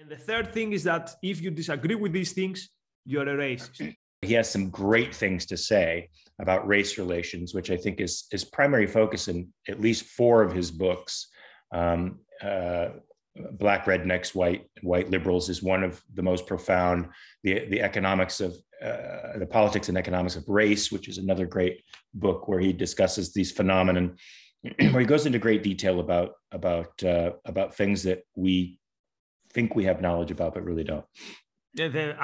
And the third thing is that if you disagree with these things, you're a racist. He has some great things to say about race relations, which I think is his primary focus in at least 4 of his books. Black Rednecks, White Liberals is one of the most profound. The economics of the politics and economics of race, which is another great book where he discusses these phenomenon, where he goes into great detail about things that we think we have knowledge about but really don't. The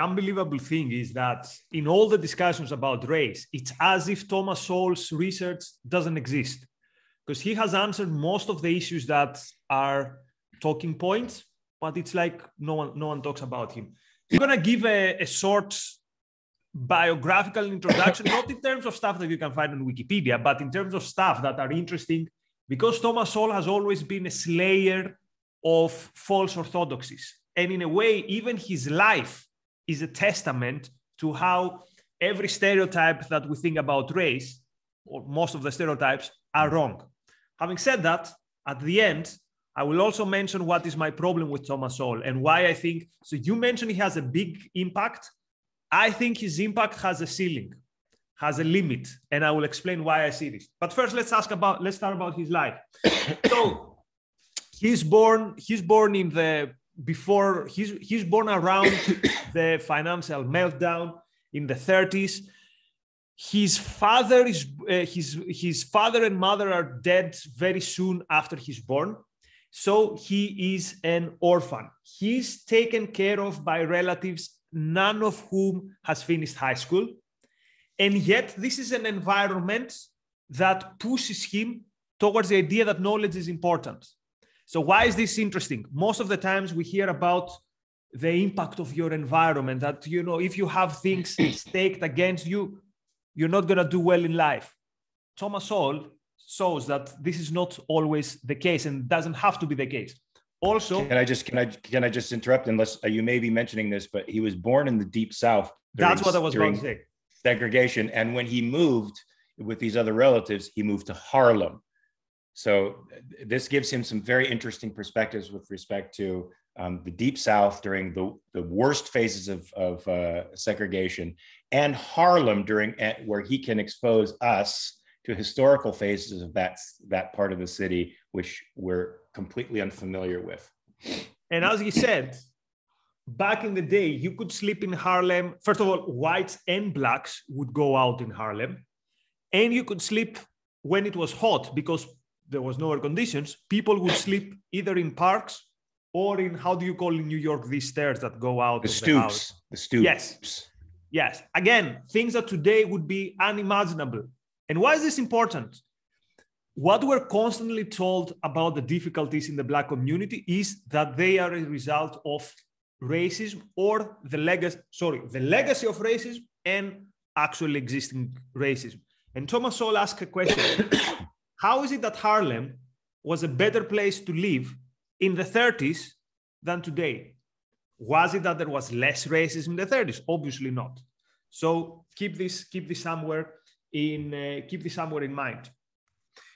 unbelievable thing is that in all the discussions about race, it's as if Thomas Sowell's research doesn't exist, because he has answered most of the issues that are talking points, but it's like no one talks about him. I'm going to give a short biographical introduction, not in terms of stuff that you can find on Wikipedia, but in terms of stuff that are interesting, because Thomas Sowell has always been a slayer of false orthodoxies. And in a way, even his life is a testament to how every stereotype that we think about race, or most of the stereotypes, are wrong. Having said that, at the end, I will also mention what is my problem with Thomas Sowell and why I think, so you mentioned he has a big impact. I think his impact has a ceiling, has a limit, and I will explain why I see this. But first, let's start about his life. So he's born in the, he's born around the financial meltdown in the 30s. His father his father and mother are dead very soon after he's born. So he is an orphan. He's taken care of by relatives, none of whom has finished high school. And yet this is an environment that pushes him towards the idea that knowledge is important. So why is this interesting? Most of the times we hear about the impact of your environment, that, you know, if you have things staked against you, you're not going to do well in life. Thomas Sowell shows that this is not always the case and doesn't have to be the case. Also, can I just interrupt? Unless you may be mentioning this, but he was born in the Deep South. That's what I was about to say. Segregation, and when he moved with these other relatives, he moved to Harlem. So this gives him some very interesting perspectives with respect to the Deep South during the worst phases of segregation, and Harlem where he can expose us to historical phases of that part of the city, which we're completely unfamiliar with. And as he said, back in the day, you could sleep in Harlem. First of all, whites and blacks would go out in Harlem, and you could sleep when it was hot because there was no air conditions. People would sleep either in parks or in, how do you call in New York, these stairs that go out? The stoops. The stoops. Yes. Again, things that today would be unimaginable. And why is this important? What we're constantly told about the difficulties in the Black community is that they are a result of racism, or the legacy of racism and actually existing racism. And Thomas Sowell asked a question. How is it that Harlem was a better place to live in the 30s than today? Was it that there was less racism in the 30s? Obviously not. So keep this somewhere in mind.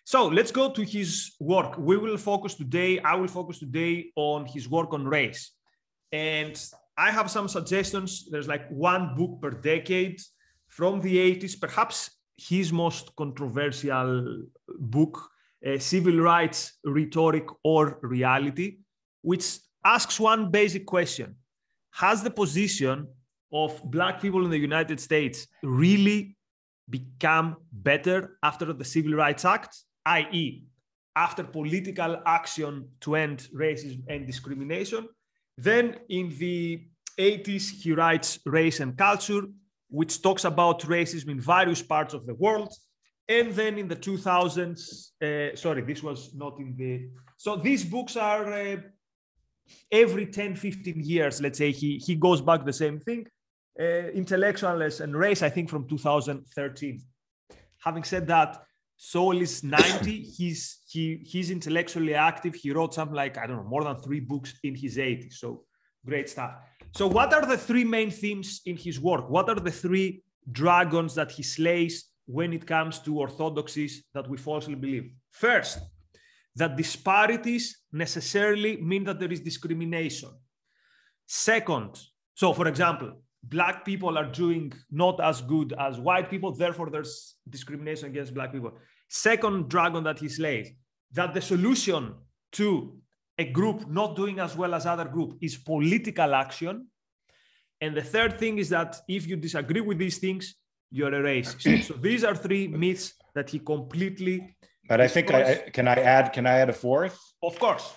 So let's go to his work. I will focus today on his work on race. And I have some suggestions. There's like one book per decade from the 80s, perhaps his most controversial book, Civil Rights, Rhetoric or Reality, which asks one basic question. Has the position of Black people in the United States really become better after the Civil Rights Act, i.e., after political action to end racism and discrimination? Then in the 80s, he writes Race and Culture, which talks about racism in various parts of the world. And then in the 2000s, this was not in the... So these books are every 10, 15 years, let's say, he goes back the same thing. Intellectualness and Race, I think from 2013. Having said that, Sowell is 90. He's intellectually active. He wrote something like, I don't know, more than 3 books in his 80s. So great stuff. So what are the 3 main themes in his work? What are the 3 dragons that he slays when it comes to orthodoxies that we falsely believe? First, that disparities necessarily mean that there is discrimination. Second, so for example, Black people are doing not as good as white people, therefore there's discrimination against Black people. Second dragon that he slays, that the solution to a group not doing as well as other group is political action. And the third thing is that if you disagree with these things, you're a racist. So these are three myths that he completely. But I think can I add a fourth? Of course.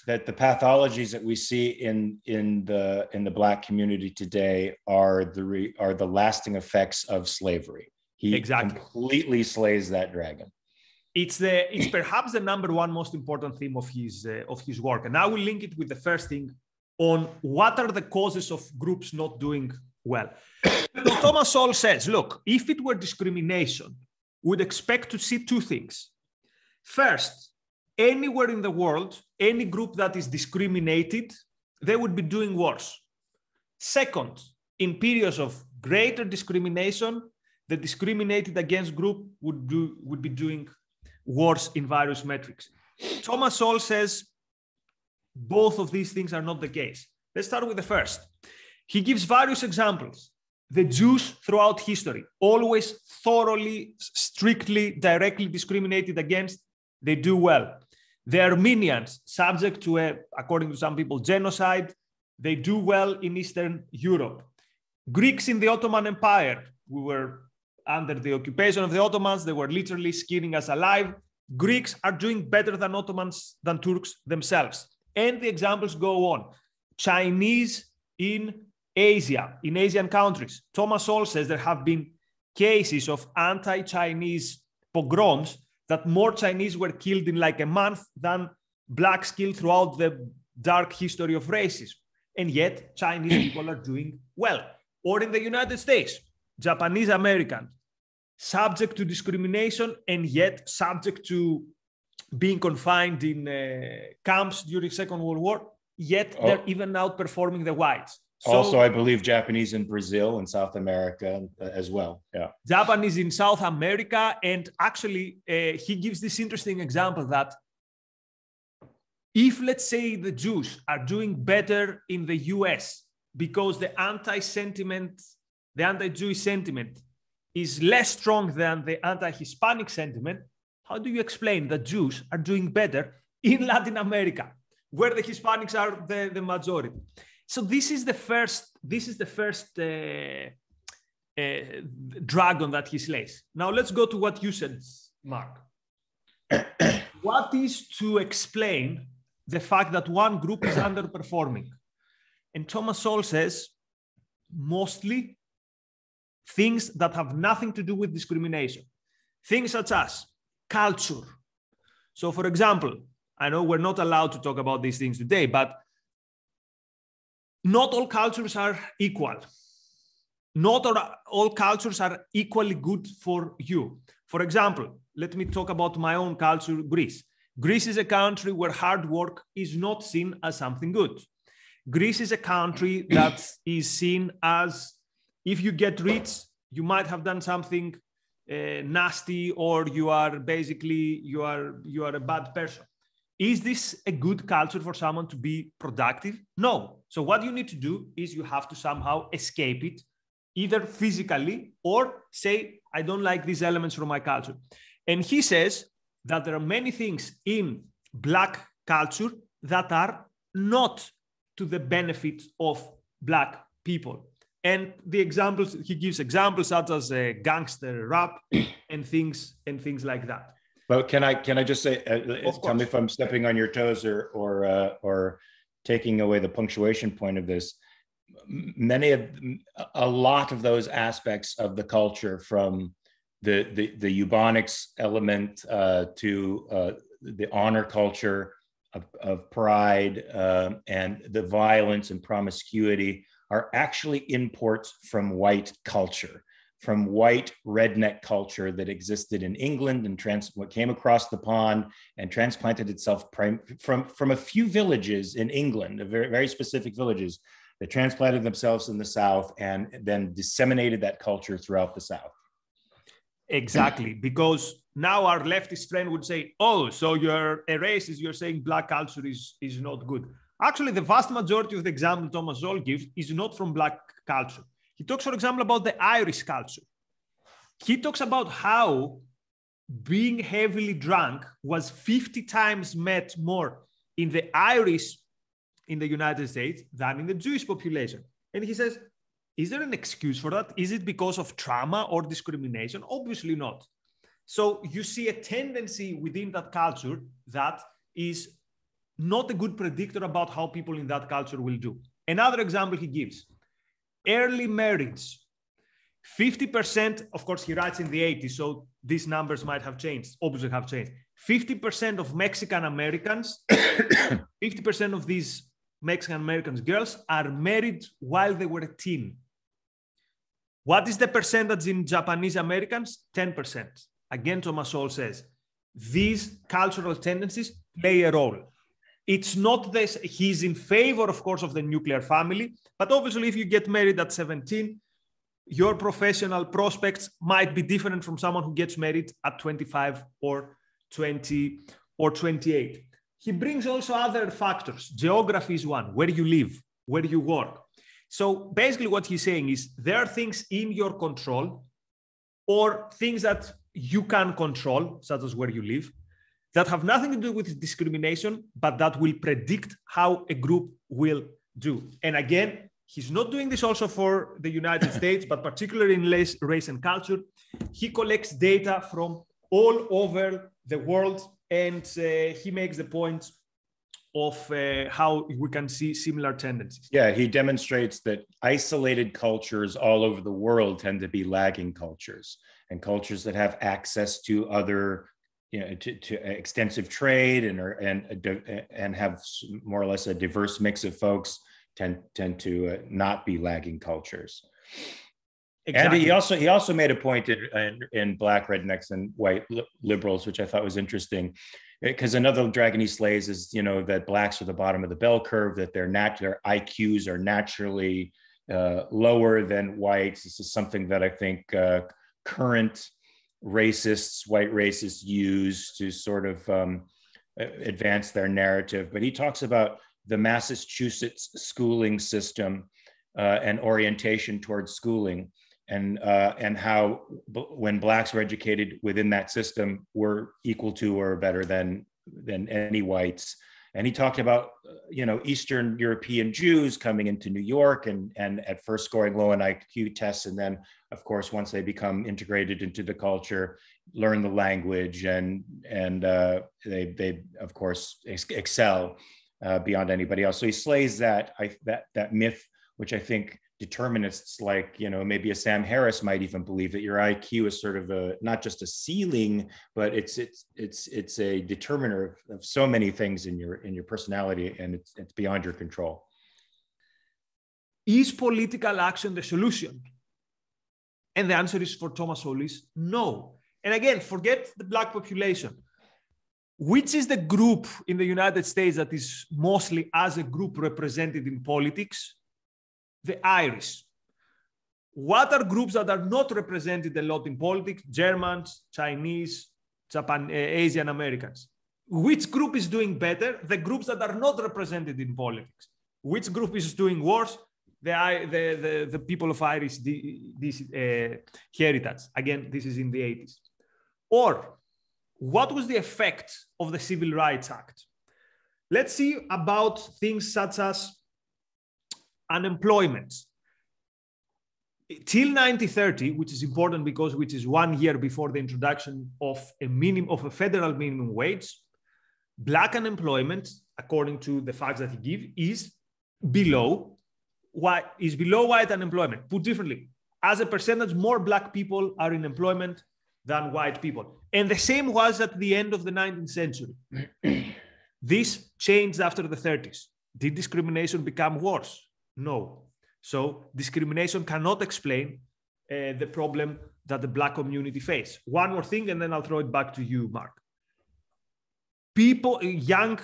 That the pathologies that we see in the Black community today are the lasting effects of slavery. He completely slays that dragon. It's perhaps the number one most important theme of his work, and I will link it with the first thing on what are the causes of groups not doing well. So Thomas Sowell says, look, if it were discrimination, we'd expect to see two things. First, anywhere in the world, any group that is discriminated, they would be doing worse. Second, in periods of greater discrimination, the discriminated against group would be doing worse in various metrics. Thomas Sowell says both of these things are not the case. Let's start with the first. He gives various examples. The Jews throughout history, always thoroughly, strictly, directly discriminated against, they do well. The Armenians, subject to according to some people, genocide, they do well in Eastern Europe. Greeks in the Ottoman Empire, we were under the occupation of the Ottomans, they were literally skinning us alive. Greeks are doing better than Ottomans, than Turks themselves. And the examples go on. Chinese in Asia, in Asian countries. Thomas Sowell says there have been cases of anti-Chinese pogroms that more Chinese were killed in like a month than Blacks killed throughout the dark history of racism. And yet Chinese people are doing well. Or in the United States, Japanese Americans, subject to discrimination and yet subject to being confined in camps during Second World War, yet they're even outperforming the whites. So, also, I believe Japanese in Brazil and South America as well. Yeah, Japanese in South America. And actually, he gives this interesting example that if, let's say, the Jews are doing better in the US because the anti-Jewish sentiment is less strong than the anti-Hispanic sentiment, how do you explain that Jews are doing better in Latin America, where the Hispanics are the majority? So this is the first dragon that he slays. Now let's go to what you said, Mark. What is to explain the fact that one group is underperforming? And Thomas Sowell says, mostly things that have nothing to do with discrimination. Things such as culture. So for example, I know we're not allowed to talk about these things today, but not all cultures are equal. Not all cultures are equally good for you. For example, let me talk about my own culture, Greece. Greece is a country where hard work is not seen as something good. Greece is a country that is seen as, if you get rich, you might have done something nasty, or you are a bad person. Is this a good culture for someone to be productive? No. So what you need to do is you have to somehow escape it, either physically or say, I don't like these elements from my culture. And he says that there are many things in Black culture that are not to the benefit of Black people. And the examples, he gives examples such as gangster rap and things like that. But can I just say, tell me if I'm stepping on your toes or taking away the punctuation point of this. A lot of those aspects of the culture, from the eugenics element to the honor culture of pride and the violence and promiscuity, are actually imports from white culture, from white redneck culture that existed in England and what came across the pond and transplanted itself from a few villages in England, very, very specific villages that transplanted themselves in the South and then disseminated that culture throughout the South. Exactly, because now our leftist friend would say, oh, so you're a racist, you're saying Black culture is not good. Actually, the vast majority of the example Thomas Sowell gives is not from Black culture. He talks, for example, about the Irish culture. He talks about how being heavily drunk was 50 times met more in the Irish in the United States than in the Jewish population. And he says, is there an excuse for that? Is it because of trauma or discrimination? Obviously not. So you see a tendency within that culture that is not a good predictor about how people in that culture will do. Another example he gives, early marriage. 50%, of course, he writes in the 80s, so these numbers might have changed, obviously have changed. 50% of Mexican Americans, 50% of these Mexican Americans girls are married while they were a teen. What is the percentage in Japanese Americans? 10%. Again, Thomas Sowell says, these cultural tendencies play a role. It's not this, he's in favor, of course, of the nuclear family, but obviously if you get married at 17, your professional prospects might be different from someone who gets married at 25 or 20 or 28. He brings also other factors. Geography is one, where you live, where you work. So basically what he's saying is there are things in your control or things that you can control, such as where you live, that have nothing to do with discrimination, but that will predict how a group will do. And again, he's not doing this also for the United States, but particularly in race and culture. He collects data from all over the world, and he makes the point of how we can see similar tendencies. Yeah, he demonstrates that isolated cultures all over the world tend to be lagging cultures, and cultures that have access to other, to extensive trade and have more or less a diverse mix of folks tend to not be lagging cultures. Exactly. And he also made a point in Black rednecks and white liberals, which I thought was interesting, because another dragon he slays is, that Blacks are the bottom of the bell curve, that their IQs are naturally lower than whites. This is something that I think current racists, white racists, use to sort of advance their narrative. But he talks about the Massachusetts schooling system and orientation towards schooling, and how when Blacks were educated within that system were equal to or better than any whites. And he talked about Eastern European Jews coming into New York and at first scoring low in IQ tests, and then of course once they become integrated into the culture, learn the language, and they of course excel beyond anybody else. So he slays that myth, which I think determinists like, maybe a Sam Harris might even believe that your IQ is sort of not just a ceiling, but it's a determiner of so many things in your personality, and it's beyond your control. Is political action the solution? And the answer is, for Thomas Sowell, is no. And again, forget the Black population. Which is the group in the United States that is mostly as a group represented in politics? The Irish. What are groups that are not represented a lot in politics? Germans, Chinese, Asian Americans. Which group is doing better? The groups that are not represented in politics. Which group is doing worse? The people of Irish heritage. Again, this is in the 80s. Or what was the effect of the Civil Rights Act? Let's see about things such as unemployment. Till 1930, which is important because which is 1 year before the introduction of a federal minimum wage, Black unemployment, according to the facts that he gives, is below white unemployment. Put differently, as a percentage, more Black people are in employment than white people. And the same was at the end of the 19th century. This changed after the 30s. Did discrimination become worse? No. So discrimination cannot explain the problem that the Black community face. One more thing, and then I'll throw it back to you, Mark. Young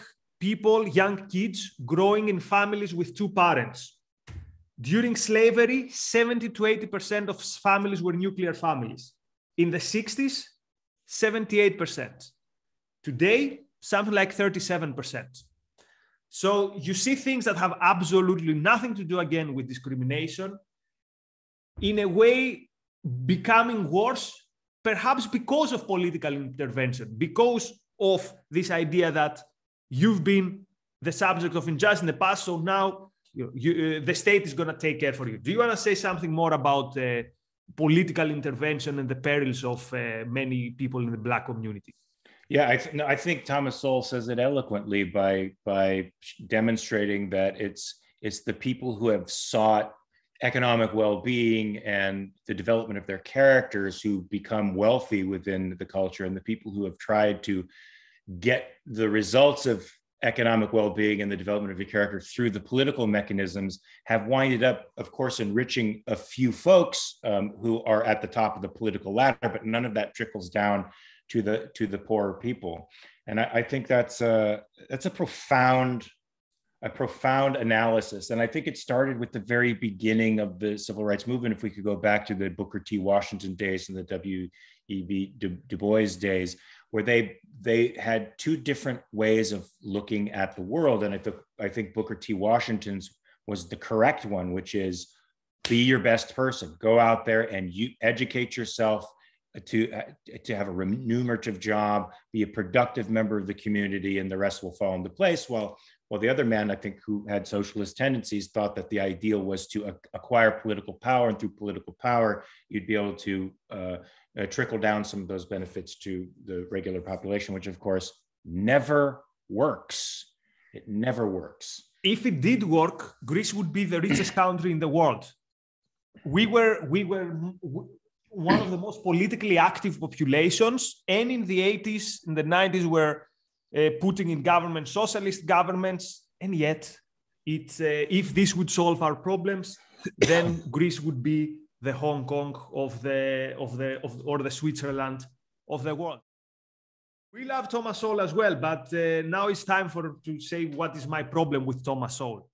kids growing in families with two parents. During slavery, 70 to 80% of families were nuclear families. In the 60s, 78%. Today, something like 37%. So you see things that have absolutely nothing to do, again, with discrimination, in a way becoming worse, perhaps because of political intervention, because of this idea that you've been the subject of injustice in the past, so now the state is going to take care for you. Do you want to say something more about political intervention and the perils of many people in the Black community? Yeah, I think Thomas Sowell says it eloquently by demonstrating that it's the people who have sought economic well-being and the development of their characters who become wealthy within the culture, and the people who have tried to get the results of economic well-being and the development of your character through the political mechanisms have winded up, of course, enriching a few folks who are at the top of the political ladder, but none of that trickles down to the poorer people. And I think that's a profound analysis. And I think it started with the very beginning of the civil rights movement. If we could go back to the Booker T. Washington days and the W.E.B. Du Bois days, where they had two different ways of looking at the world. And I think Booker T. Washington's was the correct one, which is be your best person. Go out there and you educate yourself to have a remunerative job, be a productive member of the community, and the rest will fall into place. Well, the other man, I think, who had socialist tendencies, thought that the ideal was to acquire political power, and through political power, you'd be able to trickle down some of those benefits to the regular population, which of course never works. It never works. If it did work, Greece would be the richest country in the world. We were one of the most politically active populations, and in the 80s, in the 90s, were putting in government socialist governments, and yet if this would solve our problems, then Greece would be the Hong Kong or the Switzerland of the world. We love Thomas Sowell as well, but now it's time to say what is my problem with Thomas Sowell.